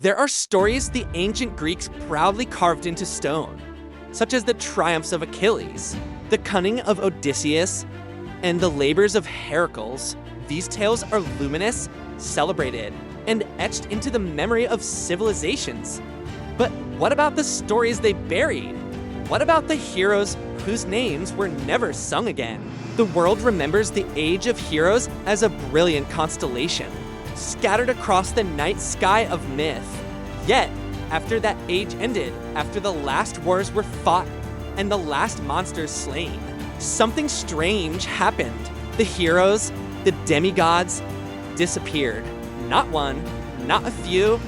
There are stories the ancient Greeks proudly carved into stone, such as the triumphs of Achilles, the cunning of Odysseus, and the labors of Heracles. These tales are luminous, celebrated, and etched into the memory of civilizations. But what about the stories they buried? What about the heroes whose names were never sung again? The world remembers the Age of Heroes as a brilliant constellation, scattered across the night sky of myth. Yet, after that age ended, after the last wars were fought and the last monsters slain, something strange happened. The heroes, the demigods, disappeared. Not one, not a few,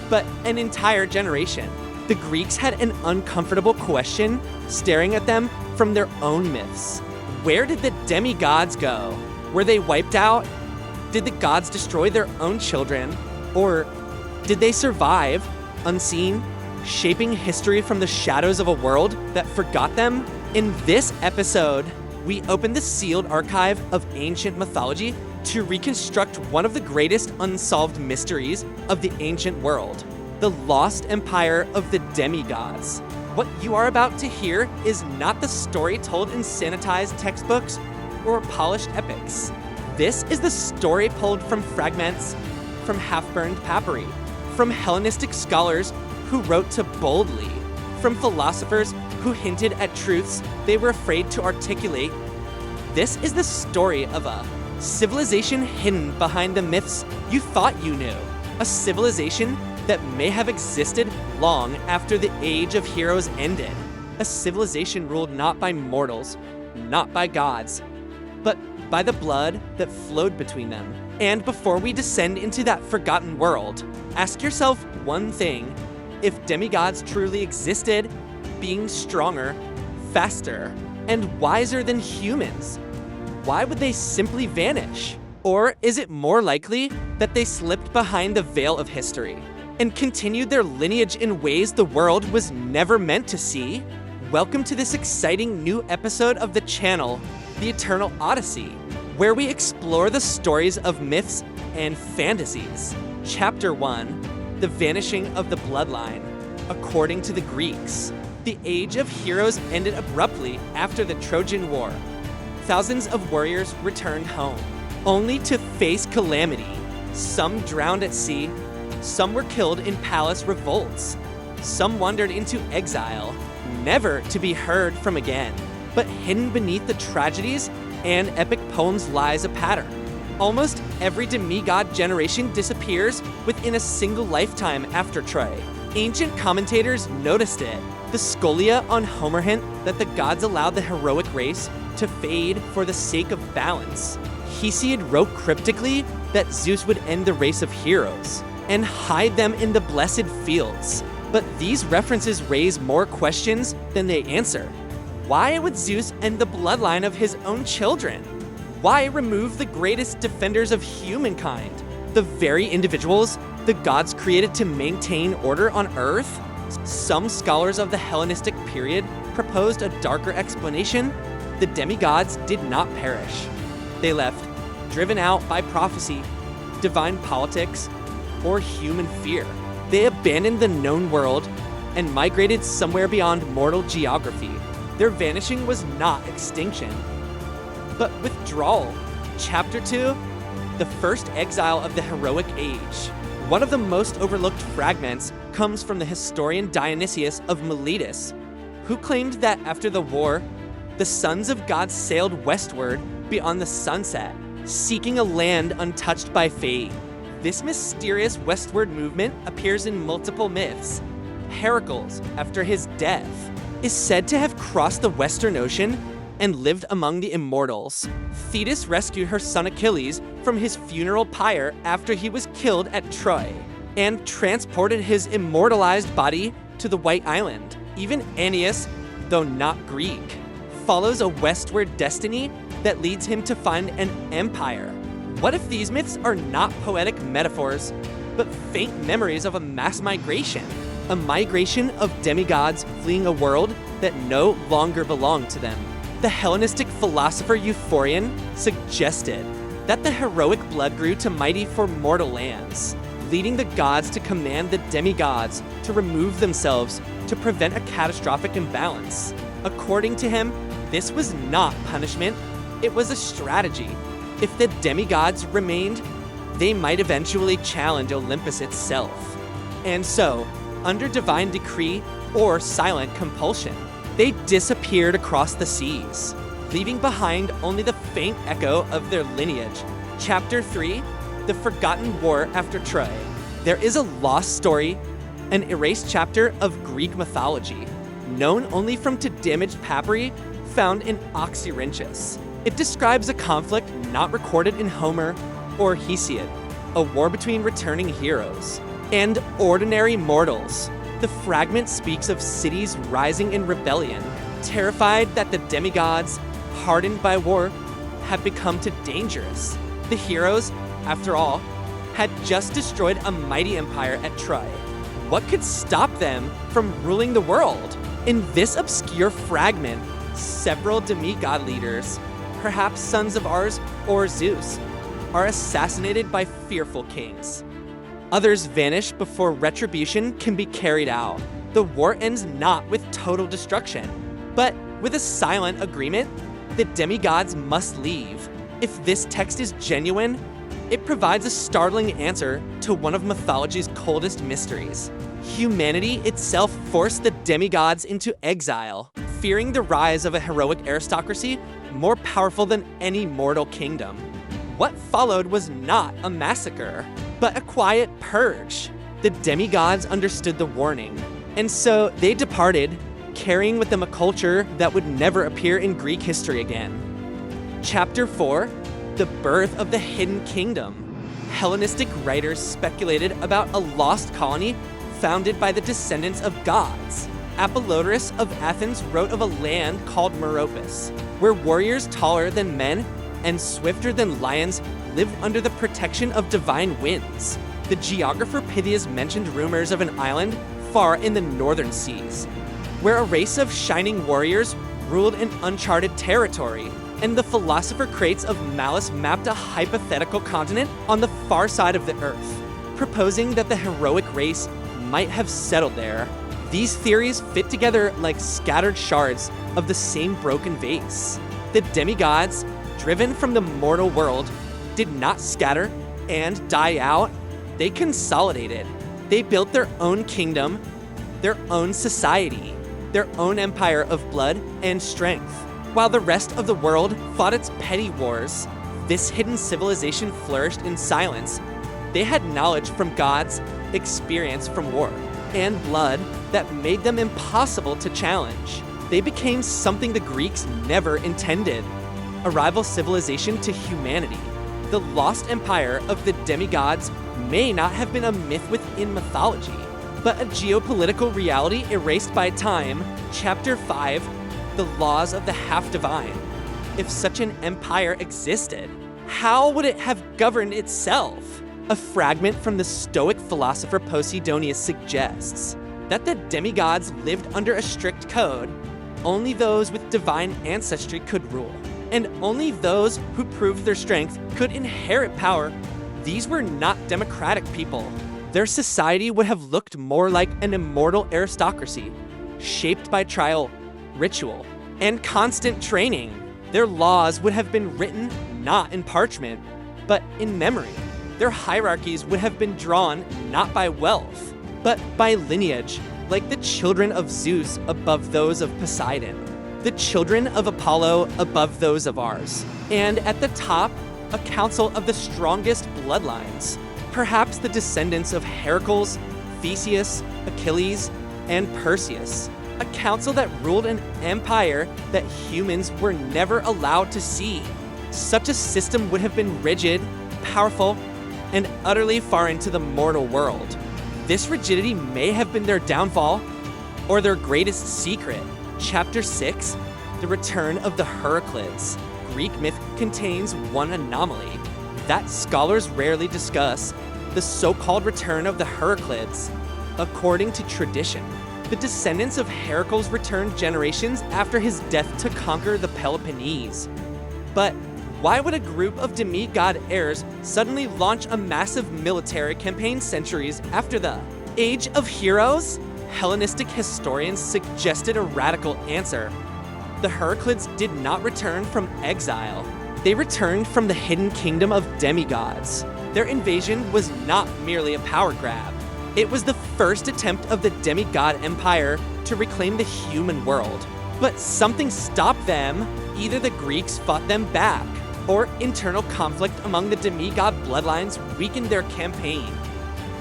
but an entire generation. The Greeks had an uncomfortable question staring at them from their own myths. Where did the demigods go? Were they wiped out? Did the gods destroy their own children? Or did they survive, unseen, shaping history from the shadows of a world that forgot them? In this episode, we open the sealed archive of ancient mythology to reconstruct one of the greatest unsolved mysteries of the ancient world, the lost empire of the demigods. What you are about to hear is not the story told in sanitized textbooks or polished epics. This is the story pulled from fragments, from half-burned papyri, from Hellenistic scholars who wrote to boldly, from philosophers who hinted at truths they were afraid to articulate. This is the story of a civilization hidden behind the myths you thought you knew, a civilization that may have existed long after the Age of Heroes ended, a civilization ruled not by mortals, not by gods, but by the blood that flowed between them. And before we descend into that forgotten world, ask yourself one thing: if demigods truly existed, being stronger, faster, and wiser than humans, why would they simply vanish? Or is it more likely that they slipped behind the veil of history and continued their lineage in ways the world was never meant to see? Welcome to this exciting new episode of the channel, The Eternal Odyssey, where we explore the stories of myths and fantasies. Chapter 1, The Vanishing of the Bloodline. According to the Greeks, the Age of Heroes ended abruptly after the Trojan War. Thousands of warriors returned home, only to face calamity. Some drowned at sea, some were killed in palace revolts, some wandered into exile, never to be heard from again. But hidden beneath the tragedies and epic poems lies a pattern. Almost every demigod generation disappears within a single lifetime after Troy. Ancient commentators noticed it. The Scholia on Homer hint that the gods allowed the heroic race to fade for the sake of balance. Hesiod wrote cryptically that Zeus would end the race of heroes and hide them in the blessed fields. But these references raise more questions than they answer. Why would Zeus end the bloodline of his own children? Why remove the greatest defenders of humankind, the very individuals the gods created to maintain order on Earth? Some scholars of the Hellenistic period proposed a darker explanation. The demigods did not perish. They left, driven out by prophecy, divine politics, or human fear. They abandoned the known world and migrated somewhere beyond mortal geography. Their vanishing was not extinction, but withdrawal. Chapter 2, the first exile of the heroic age. One of the most overlooked fragments comes from the historian Dionysius of Miletus, who claimed that after the war, the sons of gods sailed westward beyond the sunset, seeking a land untouched by fate. This mysterious westward movement appears in multiple myths. Heracles, after his death, is said to have crossed the Western Ocean and lived among the immortals. Thetis rescued her son Achilles from his funeral pyre after he was killed at Troy, and transported his immortalized body to the White Island. Even Aeneas, though not Greek, follows a westward destiny that leads him to find an empire. What if these myths are not poetic metaphors, but faint memories of a mass migration? A migration of demigods fleeing a world that no longer belonged to them. The Hellenistic philosopher Euphorion suggested that the heroic blood grew to mighty for mortal lands, leading the gods to command the demigods to remove themselves to prevent a catastrophic imbalance. According to him, this was not punishment, it was a strategy. If the demigods remained, they might eventually challenge Olympus itself. And so, under divine decree or silent compulsion, they disappeared across the seas, leaving behind only the faint echo of their lineage. Chapter 3, The Forgotten War After Troy. There is a lost story, an erased chapter of Greek mythology, known only from two damaged papyri found in Oxyrhynchus. It describes a conflict not recorded in Homer or Hesiod, a war between returning heroes and ordinary mortals. The fragment speaks of cities rising in rebellion, terrified that the demigods, hardened by war, have become too dangerous. The heroes, after all, had just destroyed a mighty empire at Troy. What could stop them from ruling the world? In this obscure fragment, several demigod leaders, perhaps sons of Ars or Zeus, are assassinated by fearful kings. Others vanish before retribution can be carried out. The war ends not with total destruction, but with a silent agreement. The demigods must leave. If this text is genuine, it provides a startling answer to one of mythology's coldest mysteries. Humanity itself forced the demigods into exile, fearing the rise of a heroic aristocracy more powerful than any mortal kingdom. What followed was not a massacre, but a quiet purge. The demigods understood the warning, and so they departed, carrying with them a culture that would never appear in Greek history again. Chapter 4, The Birth of the Hidden Kingdom. Hellenistic writers speculated about a lost colony founded by the descendants of gods. Apollodorus of Athens wrote of a land called Meropis, where warriors taller than men and swifter than lions lived under the protection of divine winds. The geographer Pythias mentioned rumors of an island far in the northern seas, where a race of shining warriors ruled an uncharted territory, and the philosopher Crates of Malice mapped a hypothetical continent on the far side of the earth, proposing that the heroic race might have settled there. These theories fit together like scattered shards of the same broken vase. The demigods, driven from the mortal world, did not scatter and die out. They consolidated. They built their own kingdom, their own society, their own empire of blood and strength. While the rest of the world fought its petty wars, this hidden civilization flourished in silence. They had knowledge from gods, experience from war, and blood that made them impossible to challenge. They became something the Greeks never intended, a rival civilization to humanity. The lost empire of the demigods may not have been a myth within mythology, but a geopolitical reality erased by time. Chapter 5, The Laws of the Half-Divine. If such an empire existed, how would it have governed itself? A fragment from the Stoic philosopher Posidonius suggests that the demigods lived under a strict code. Only those with divine ancestry could rule, and only those who proved their strength could inherit power. These were not democratic people. Their society would have looked more like an immortal aristocracy, shaped by trial, ritual, and constant training. Their laws would have been written not in parchment, but in memory. Their hierarchies would have been drawn not by wealth, but by lineage, like the children of Zeus above those of Poseidon, the children of Apollo above those of Ars, and at the top, a council of the strongest bloodlines, perhaps the descendants of Heracles, Theseus, Achilles, and Perseus, a council that ruled an empire that humans were never allowed to see. Such a system would have been rigid, powerful, and utterly foreign to the mortal world. This rigidity may have been their downfall or their greatest secret. Chapter 6, The Return of the Heraclids. Greek myth contains one anomaly that scholars rarely discuss, the so-called return of the Heraclids. According to tradition, the descendants of Heracles returned generations after his death to conquer the Peloponnese. But Why would a group of demigod heirs suddenly launch a massive military campaign centuries after the Age of Heroes? Hellenistic historians suggested a radical answer. The Heraclids did not return from exile. They returned from the hidden kingdom of demigods. Their invasion was not merely a power grab. It was the first attempt of the demigod empire to reclaim the human world. But something stopped them. Either the Greeks fought them back, or internal conflict among the demigod bloodlines weakened their campaign.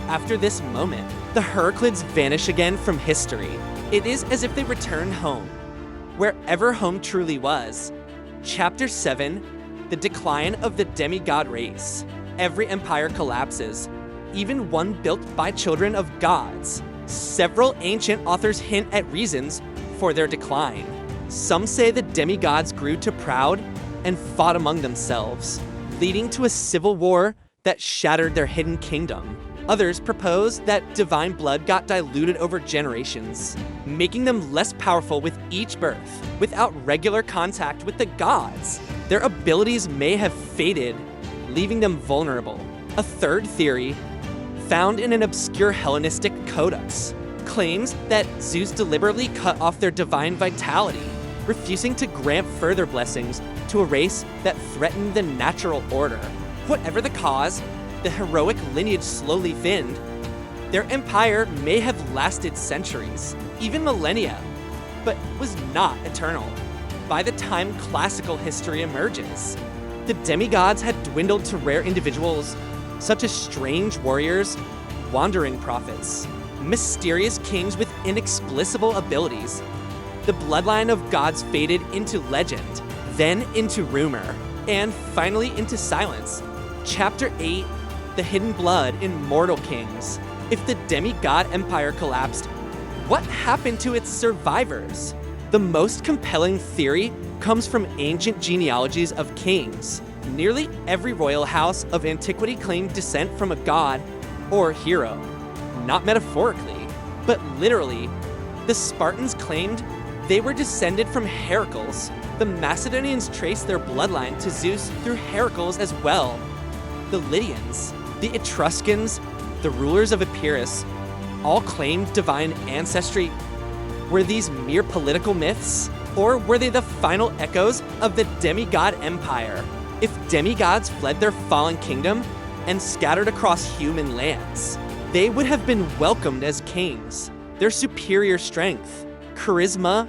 After this moment, the Heraclids vanish again from history. It is as if they return home, wherever home truly was. Chapter 7, The Decline of the Demigod Race. Every empire collapses, even one built by children of gods. Several ancient authors hint at reasons for their decline. Some say the demigods grew too proud and fought among themselves, leading to a civil war that shattered their hidden kingdom. Others propose that divine blood got diluted over generations, making them less powerful with each birth. Without regular contact with the gods, their abilities may have faded, leaving them vulnerable. A third theory, found in an obscure Hellenistic codex, claims that Zeus deliberately cut off their divine vitality, refusing to grant further blessings to a race that threatened the natural order. Whatever the cause, the heroic lineage slowly thinned. Their empire may have lasted centuries, even millennia, but was not eternal. By the time classical history emerges, the demigods had dwindled to rare individuals, such as strange warriors, wandering prophets, mysterious kings with inexplicable abilities. The bloodline of gods faded into legend, then into rumor, and finally into silence. Chapter 8, The Hidden Blood in Mortal Kings. If the demigod empire collapsed, what happened to its survivors? The most compelling theory comes from ancient genealogies of kings. Nearly every royal house of antiquity claimed descent from a god or hero. Not metaphorically, but literally. The Spartans claimed they were descended from Heracles. The Macedonians traced their bloodline to Zeus through Heracles as well. The Lydians, the Etruscans, the rulers of Epirus, all claimed divine ancestry. Were these mere political myths, or were they the final echoes of the demigod empire? If demigods fled their fallen kingdom and scattered across human lands, they would have been welcomed as kings. Their superior strength, charisma,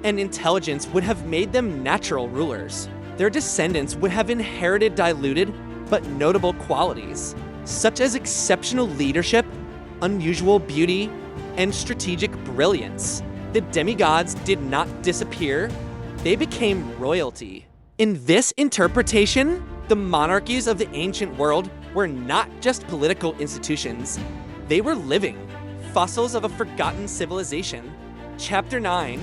and intelligence would have made them natural rulers. Their descendants would have inherited diluted but notable qualities, such as exceptional leadership, unusual beauty, and strategic brilliance. The demigods did not disappear, they became royalty. In this interpretation, the monarchies of the ancient world were not just political institutions, they were living fossils of a forgotten civilization. Chapter 9,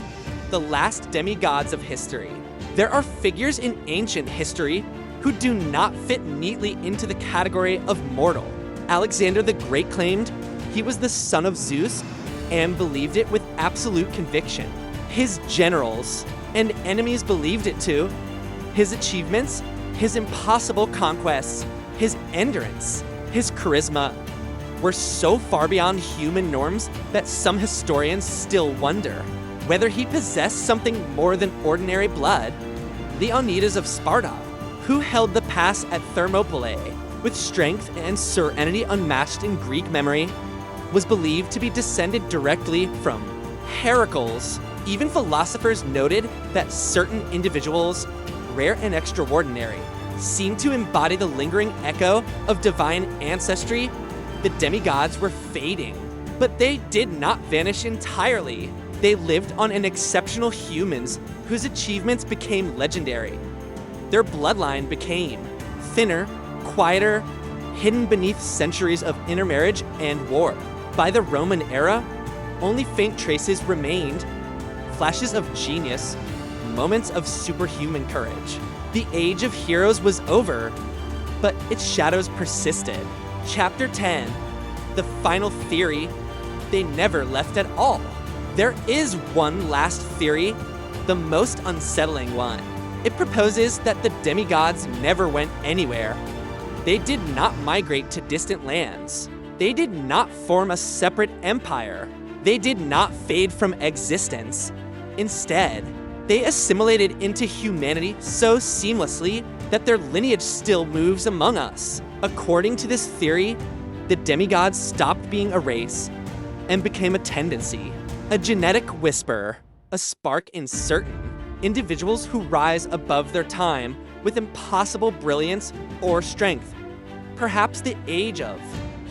The Last Demigods of History. There are figures in ancient history who do not fit neatly into the category of mortal. Alexander the Great claimed he was the son of Zeus and believed it with absolute conviction. His generals and enemies believed it too. His achievements, his impossible conquests, his endurance, his charisma were so far beyond human norms that some historians still wonder whether he possessed something more than ordinary blood. Leonidas of Sparta, who held the pass at Thermopylae with strength and serenity unmatched in Greek memory, was believed to be descended directly from Heracles. Even philosophers noted that certain individuals, rare and extraordinary, seemed to embody the lingering echo of divine ancestry. The demigods were fading, but they did not vanish entirely. They lived on in exceptional humans whose achievements became legendary. Their bloodline became thinner, quieter, hidden beneath centuries of intermarriage and war. By the Roman era, only faint traces remained, flashes of genius, moments of superhuman courage. The age of heroes was over, but its shadows persisted. Chapter 10, The Final Theory, They Never Left at All. There is one last theory, the most unsettling one. It proposes that the demigods never went anywhere. They did not migrate to distant lands. They did not form a separate empire. They did not fade from existence. Instead, they assimilated into humanity so seamlessly that their lineage still moves among us. According to this theory, the demigods stopped being a race and became a tendency, a genetic whisper, a spark in certain individuals who rise above their time with impossible brilliance or strength. Perhaps the age of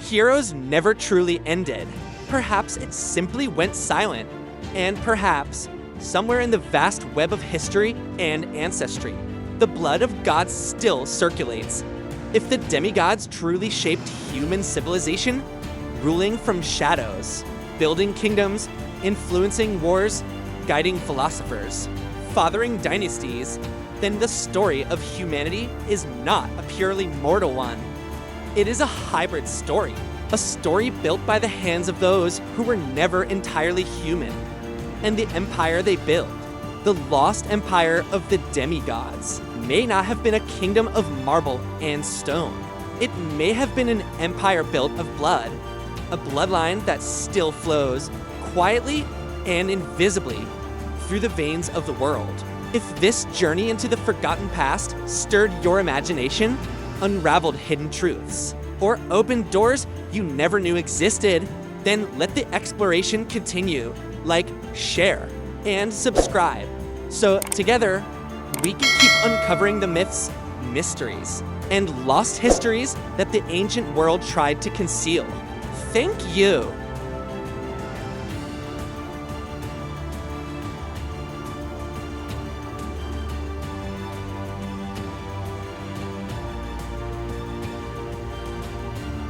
heroes never truly ended. Perhaps it simply went silent. And perhaps, somewhere in the vast web of history and ancestry, the blood of gods still circulates. If the demigods truly shaped human civilization, ruling from shadows, building kingdoms, influencing wars, guiding philosophers, fathering dynasties, then the story of humanity is not a purely mortal one. It is a hybrid story, a story built by the hands of those who were never entirely human, and the empire they built, the lost empire of the demigods, may not have been a kingdom of marble and stone. It may have been an empire built of blood, a bloodline that still flows quietly and invisibly through the veins of the world. If this journey into the forgotten past stirred your imagination, unraveled hidden truths, or opened doors you never knew existed, then let the exploration continue. Like, share, and subscribe. So together, we can keep uncovering the myths, mysteries, and lost histories that the ancient world tried to conceal. Thank you